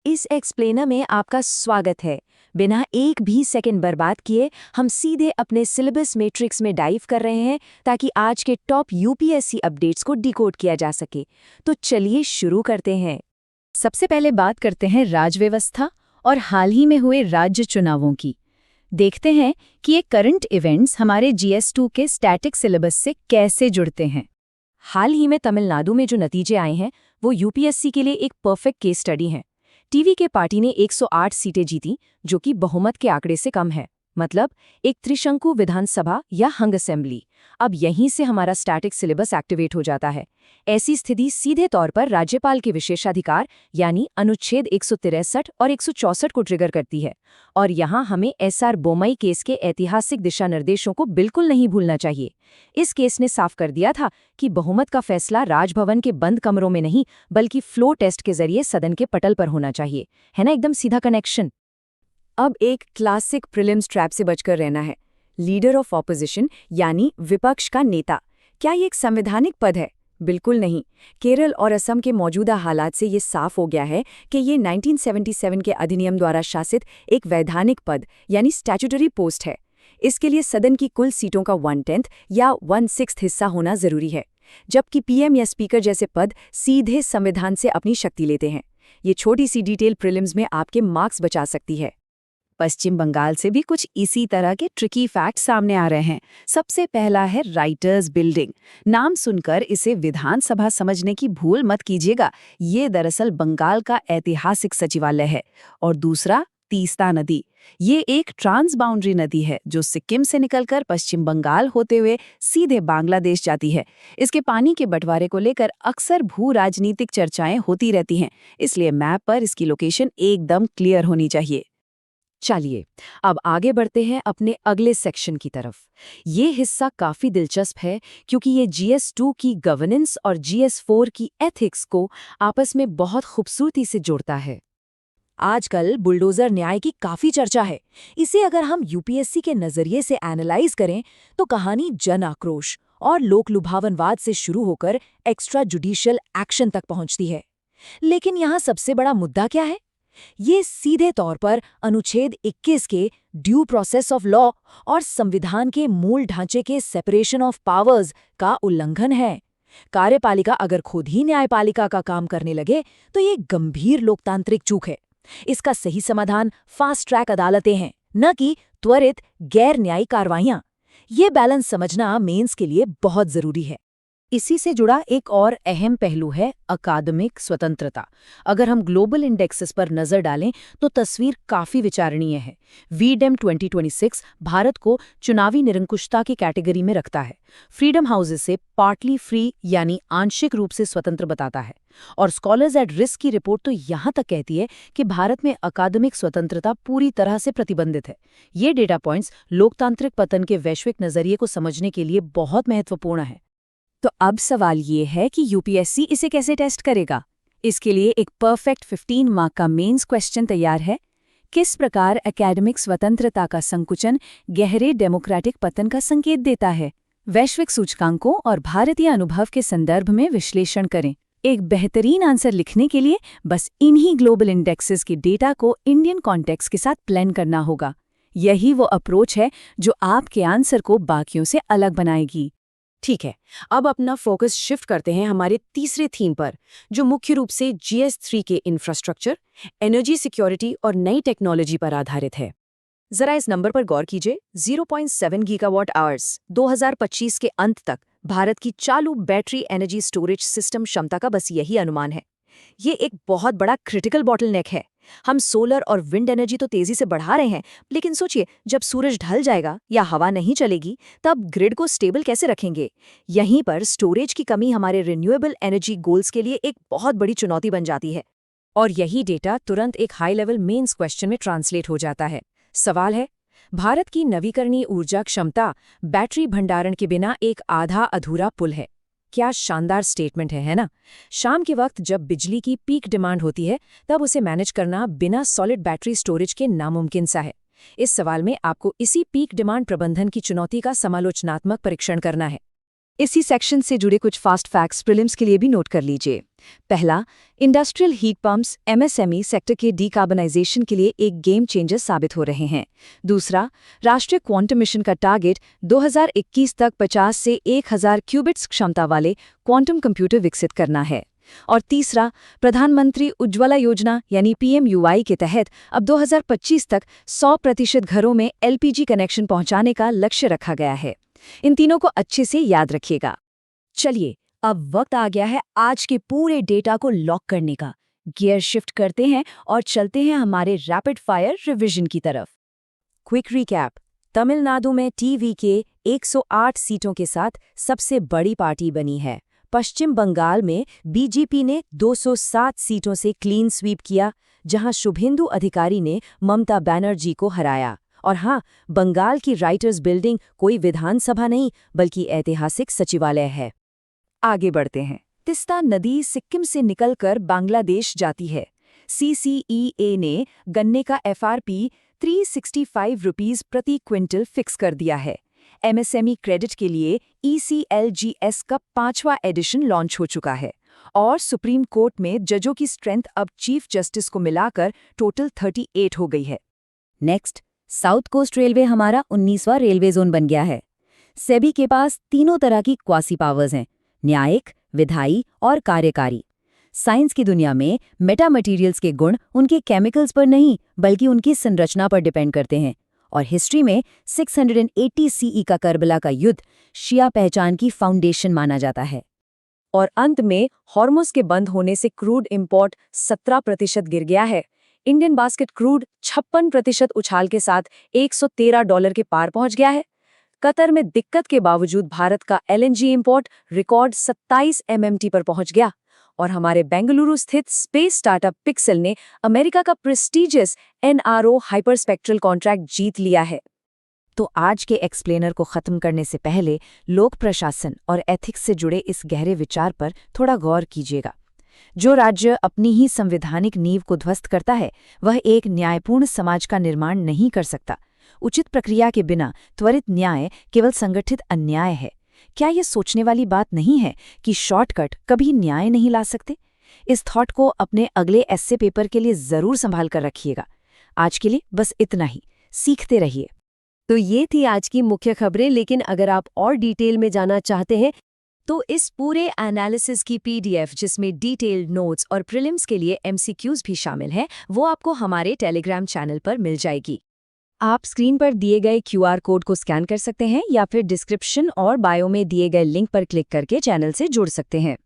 इस एक्सप्लेनर में आपका स्वागत है। बिना एक भी सेकंड बर्बाद किए हम सीधे अपने सिलेबस मैट्रिक्स में डाइव कर रहे हैं ताकि आज के टॉप यूपीएससी अपडेट्स को डिकोड किया जा सके। तो चलिए शुरू करते हैं। सबसे पहले बात करते हैं राजव्यवस्था और हाल ही में हुए राज्य चुनावों की। देखते हैं कि ये करंट इवेंट्स हमारे GS2 के स्टैटिक सिलेबस से कैसे जुड़ते हैं। हाल ही में तमिलनाडु में जो नतीजे आए हैं वो यूपीएससी के लिए एक परफेक्ट केस स्टडी है। टीवी के पार्टी ने 108 सीटें जीती, जो कि बहुमत के आंकड़े से कम है, मतलब एक त्रिशंकु विधानसभा या हंग असेंबली। अब यहीं से हमारा स्टैटिक सिलेबस एक्टिवेट हो जाता है। ऐसी स्थिति सीधे तौर पर राज्यपाल के विशेषाधिकार यानी अनुच्छेद 163 और 164 को ट्रिगर करती है। और यहाँ हमें SR बोमई केस के ऐतिहासिक दिशा निर्देशों को बिल्कुल नहीं भूलना चाहिए। इस केस ने साफ कर दिया था कि बहुमत का फैसला राजभवन के बंद कमरों में नहीं बल्कि फ्लो टेस्ट के जरिए सदन के पटल पर होना चाहिए। है ना एकदम सीधा कनेक्शन। अब एक क्लासिक प्रीलिम्स ट्रैप से बचकर रहना है। लीडर ऑफ ऑपोजिशन यानी विपक्ष का नेता, क्या ये एक संवैधानिक पद है? बिल्कुल नहीं। केरल और असम के मौजूदा हालात से ये साफ हो गया है कि ये 1977 के अधिनियम द्वारा शासित एक वैधानिक पद यानी स्टैट्यूटरी पोस्ट है। इसके लिए सदन की कुल सीटों का 1/10 या 1/6 हिस्सा होना जरूरी है, जबकि PM या स्पीकर जैसे पद सीधे संविधान से अपनी शक्ति लेते हैं। ये छोटी सी डिटेल प्रीलिम्स में आपके मार्क्स बचा सकती है। पश्चिम बंगाल से भी कुछ इसी तरह के ट्रिकी फैक्ट सामने आ रहे हैं। सबसे पहला है राइटर्स बिल्डिंग। नाम सुनकर इसे विधानसभा समझने की भूल मत कीजिएगा, ये दरअसल बंगाल का ऐतिहासिक सचिवालय है। और दूसरा तीस्ता नदी, ये एक ट्रांस बाउंड्री नदी है जो सिक्किम से निकलकर पश्चिम बंगाल होते हुए सीधे बांग्लादेश जाती है। इसके पानी के बंटवारे को लेकर अक्सर भू राजनीतिक चर्चाएं होती रहती हैं, इसलिए मैप पर इसकी लोकेशन एकदम क्लियर होनी चाहिए। चलिए अब आगे बढ़ते हैं अपने अगले सेक्शन की तरफ। ये हिस्सा काफी दिलचस्प है क्योंकि ये GS2 की गवर्नेंस और GS4 की एथिक्स को आपस में बहुत खूबसूरती से जोड़ता है। आजकल बुलडोजर न्याय की काफी चर्चा है। इसे अगर हम यूपीएससी के नजरिए से एनालाइज करें तो कहानी जन आक्रोश और लोक लुभावनवाद से शुरू होकर एक्स्ट्रा जुडिशियल एक्शन तक पहुंचती है। लेकिन यहाँ सबसे बड़ा मुद्दा क्या है? ये सीधे तौर पर अनुच्छेद 21 के ड्यू प्रोसेस ऑफ लॉ और संविधान के मूल ढांचे के सेपरेशन ऑफ पावर्स का उल्लंघन है। कार्यपालिका अगर खुद ही न्यायपालिका का काम करने लगे तो ये गंभीर लोकतांत्रिक चूक है। इसका सही समाधान फास्ट ट्रैक अदालतें हैं, न कि त्वरित गैर न्यायिक कार्रवाइयां। ये बैलेंस समझना मेंस के लिए बहुत जरूरी है। इसी से जुड़ा एक और अहम पहलू है अकादमिक स्वतंत्रता। अगर हम ग्लोबल इंडेक्सेस पर नजर डालें तो तस्वीर काफी विचारणीय है। VDEM 2026 भारत को चुनावी निरंकुशता की कैटेगरी में रखता है। फ्रीडम हाउस से पार्टली फ्री यानी आंशिक रूप से स्वतंत्र बताता है। और स्कॉलर्स एट रिस्क की रिपोर्ट तो यहाँ तक कहती है कि भारत में अकादमिक स्वतंत्रता पूरी तरह से प्रतिबंधित है। ये डेटा पॉइंट्स लोकतांत्रिक पतन के वैश्विक नजरिए को समझने के लिए बहुत महत्वपूर्ण है। तो अब सवाल ये है कि यूपीएससी इसे कैसे टेस्ट करेगा? इसके लिए एक परफेक्ट 15 मार्क का मेंस क्वेश्चन तैयार है। किस प्रकार एकेडमिक स्वतंत्रता का संकुचन गहरे डेमोक्रेटिक पतन का संकेत देता है? वैश्विक सूचकांकों और भारतीय अनुभव के संदर्भ में विश्लेषण करें। एक बेहतरीन आंसर लिखने के लिए बस इन्हीं ग्लोबल इंडेक्सेस की डेटा को इंडियन कॉन्टेक्स्ट के साथ प्लान करना होगा। यही वो अप्रोच है जो आपके आंसर को बाकियों से अलग बनाएगी। ठीक है, अब अपना फोकस शिफ्ट करते हैं हमारे तीसरे थीम पर, जो मुख्य रूप से GS3 के इंफ्रास्ट्रक्चर, एनर्जी सिक्योरिटी और नई टेक्नोलॉजी पर आधारित है। जरा इस नंबर पर गौर कीजिए। 0.7 गीगावाट आवर्स 2025 के अंत तक भारत की चालू बैटरी एनर्जी स्टोरेज सिस्टम क्षमता का बस यही अनुमान है। ये एक बहुत बड़ा क्रिटिकल बॉटलनेक है। हम सोलर और विंड एनर्जी तो तेजी से बढ़ा रहे हैं, लेकिन सोचिए जब सूरज ढल जाएगा या हवा नहीं चलेगी तब ग्रिड को स्टेबल कैसे रखेंगे? यहीं पर स्टोरेज की कमी हमारे रिन्यूएबल एनर्जी गोल्स के लिए एक बहुत बड़ी चुनौती बन जाती है। और यही डेटा तुरंत एक हाई लेवल मेंस क्वेश्चन में ट्रांसलेट हो जाता है। सवाल है, भारत की नवीकरणीय ऊर्जा क्षमता बैटरी भंडारण के बिना एक आधा अधूरा पुल है। क्या शानदार स्टेटमेंट है ना? शाम के वक्त जब बिजली की पीक डिमांड होती है तब उसे मैनेज करना बिना सॉलिड बैटरी स्टोरेज के नामुमकिन सा है। इस सवाल में आपको इसी पीक डिमांड प्रबंधन की चुनौती का समालोचनात्मक परीक्षण करना है। इसी सेक्शन से जुड़े कुछ फास्ट फैक्ट्स प्रीलिम्स के लिए भी नोट कर लीजिए। पहला, industrial heat pumps MSME sector के डीकार्बनाइजेशन के लिए एक गेम चेंजर साबित हो रहे हैं। दूसरा, राष्ट्रीय क्वांटम मिशन का टारगेट 2021 तक 50 से 1000 क्यूबिट्स क्षमता वाले क्वांटम कंप्यूटर विकसित करना है। और तीसरा, प्रधानमंत्री उज्ज्वला योजना यानी पीएमयूवाई के तहत अब 2025 तक 100% घरों में एलपीजी कनेक्शन पहुंचाने का लक्ष्य रखा गया है। इन तीनों को अच्छे से याद रखिएगा। चलिए, अब वक्त आ गया है आज के पूरे डेटा को लॉक करने का। गियर शिफ्ट करते हैं और चलते हैं हमारे रैपिड फायर रिवीजन की तरफ। Quick recap. तमिलनाडु में टीवी के 108 सीटों के साथ सबसे बड़ी पार्टी बनी है। पश्चिम बंगाल में बीजेपी ने 207 सीटों से क्लीन स्वीप किया, जहां शुभेंदु अधिकारी ने ममता बनर्जी को हराया। और हाँ, बंगाल की राइटर्स बिल्डिंग कोई विधानसभा नहीं बल्कि ऐतिहासिक सचिवालय है। आगे बढ़ते हैं। तिस्ता नदी सिक्किम से निकलकर बांग्लादेश जाती है। सीसीईए ने गन्ने का एफआरपी 365 रुपीस प्रति क्विंटल फिक्स कर दिया है। एमएसएमई क्रेडिट के लिए ECLGS का 5वां एडिशन लॉन्च हो चुका है। और सुप्रीम कोर्ट में जजों की स्ट्रेंथ अब चीफ जस्टिस को मिलाकर टोटल 38 हो गई है। नेक्स्ट, साउथ कोस्ट रेलवे हमारा 19वां रेलवे जोन बन गया है। सेबी के पास तीनों तरह की क्वासी पावर्स हैं, न्यायिक, विधायी और कार्यकारी। साइंस की दुनिया में मेटा मटीरियल्स के गुण उनके केमिकल्स पर नहीं बल्कि उनकी संरचना पर डिपेंड करते हैं। और हिस्ट्री में 680 CE का करबला का युद्ध शिया पहचान की फाउंडेशन माना जाता है। और अंत में हॉर्मुज के बंद होने से क्रूड इंपोर्ट 17% गिर गया है। इंडियन बास्केट क्रूड 56% उछाल के साथ $113 के पार पहुंच गया है। कतर में दिक्कत के बावजूद भारत का LNG इंपोर्ट रिकॉर्ड 27 MMT पर पहुंच गया। और हमारे बेंगलुरु स्थित स्पेस स्टार्टअप पिक्सेल ने अमेरिका का प्रेस्टीजियस NRO हाइपरस्पेक्ट्रल कॉन्ट्रैक्ट जीत लिया है। तो आज के एक्सप्लेनर को खत्म करने से पहले लोक प्रशासन और एथिक्स से जुड़े इस गहरे विचार पर थोड़ा गौर कीजिएगा। जो राज्य अपनी ही संवैधानिक नींव को ध्वस्त करता है, वह एक न्यायपूर्ण समाज का निर्माण नहीं कर सकता। उचित प्रक्रिया के बिना त्वरित न्याय केवल संगठित अन्याय है। क्या ये सोचने वाली बात नहीं है कि शॉर्टकट कभी न्याय नहीं ला सकते? इस थॉट को अपने अगले एस्से पेपर के लिए जरूर संभाल कर रखिएगा। आज के लिए बस इतना ही। सीखते रहिए। तो ये थी आज की मुख्य खबरें, लेकिन अगर आप और डिटेल में जाना चाहते हैं तो इस पूरे एनालिसिस की PDF, जिसमें डिटेल्ड नोट्स और प्रीलिम्स के लिए MCQs भी शामिल हैं, वो आपको हमारे टेलीग्राम चैनल पर मिल जाएगी। आप स्क्रीन पर दिए गए QR कोड को स्कैन कर सकते हैं या फिर डिस्क्रिप्शन और बायो में दिए गए लिंक पर क्लिक करके चैनल से जुड़ सकते हैं।